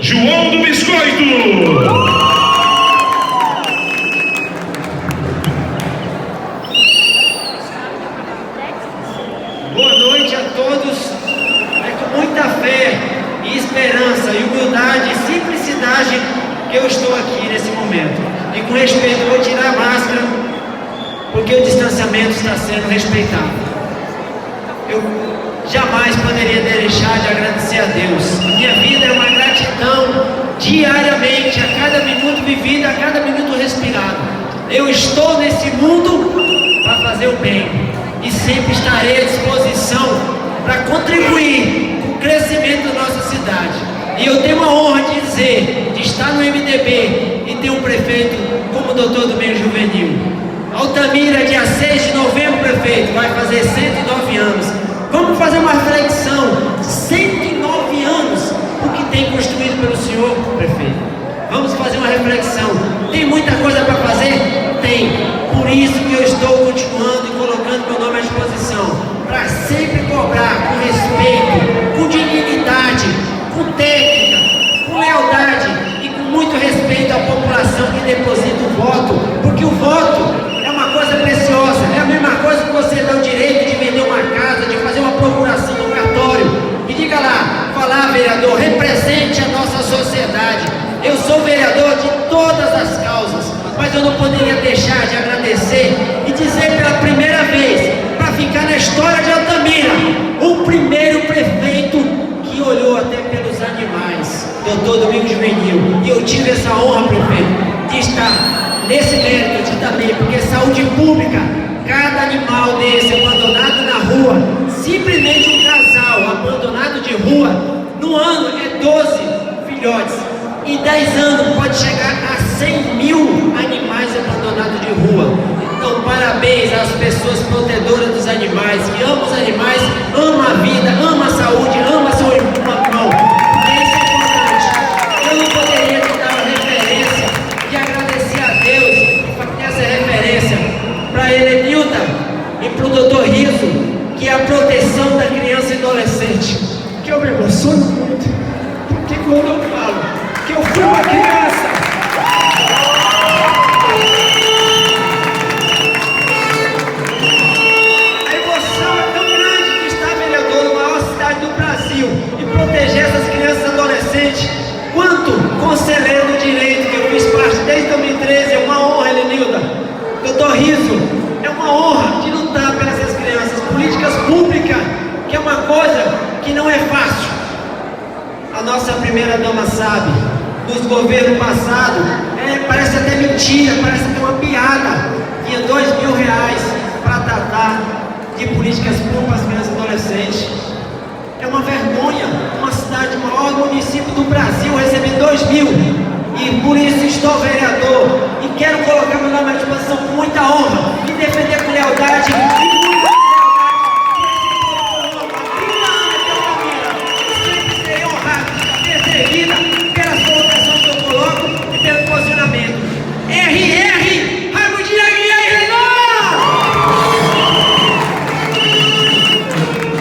João do Biscoito. Boa noite a todos. É com muita fé e esperança e humildade e simplicidade que eu estou aqui nesse momento. E com respeito, vou tirar a máscara, porque o distanciamento está sendo respeitado. Eu jamais poderia deixar de agradecer a Deus. A minha vida é uma gratidão diariamente, a cada minuto vivido, a cada minuto respirado. Eu estou nesse mundo para fazer o bem e sempre estarei à disposição para contribuir com o crescimento da nossa cidade. E eu tenho uma honra de dizer, de estar no MDB e ter um prefeito como o Dr. Domingos Juvenil. Altamira, dia 6 de novembro, prefeito, vai fazer 109 anos. Vamos fazer uma reflexão. 109 anos, o que tem construído pelo senhor, prefeito. Vamos fazer uma reflexão. Tem muita coisa para fazer? Tem. Por isso que eu estou continuando e colocando meu nome à disposição, para sempre cobrar com respeito, com dignidade, com técnica, com lealdade e com muito respeito à população que deposita o voto, porque o voto é uma coisa preciosa, é a mesma coisa que você dá o direito de vender uma casa, de fazer uma procuração no cartório. E diga lá, falar, vereador, represente a nossa sociedade. Eu sou vereador de todas as causas, mas eu não poderia deixar de agradecer e dizer pela primeira vez, para ficar na história de Altamira, o primeiro prefeito que olhou até pelos animais, Dr. Domingos Juvenil. E eu tive essa honra, prefeito, de estar nesse mérito de também, porque saúde pública, cada animal desse abandonado na rua, simplesmente um casal abandonado de rua, no ano é 12 filhotes, em 10 anos pode chegar a 100 mil animais abandonados de rua. Então parabéns às pessoas protedoras dos animais, que amam os animais, amam a vida, amam a saúde, amam seu irmão. Isso é importante. Eu não poderia te dar uma referência e agradecer a Deus por essa referência para a Helenilda e para o Dr. Riso, que é a proteção da criança e adolescente, que eu me emociono muito, porque quando eu falo que eu fui uma criança, a emoção é tão grande de estar vereador na maior cidade do Brasil e proteger essas crianças e adolescentes, quanto conselheiro do direito, que eu fiz parte desde 2013, é uma honra, Helenilda. Dr. Riso, é uma honra de lutar pelas crianças, políticas públicas, que é uma coisa que não é fácil. A nossa primeira dama sabe, nos governos passados, parece até mentira, parece até uma piada, tinha R$2.000 para tratar de políticas públicas para as crianças e adolescentes. É uma vergonha uma cidade, o maior município do Brasil, receber 2.000, e por isso estou vereador e quero colocar meu nome à disposição com muita honra.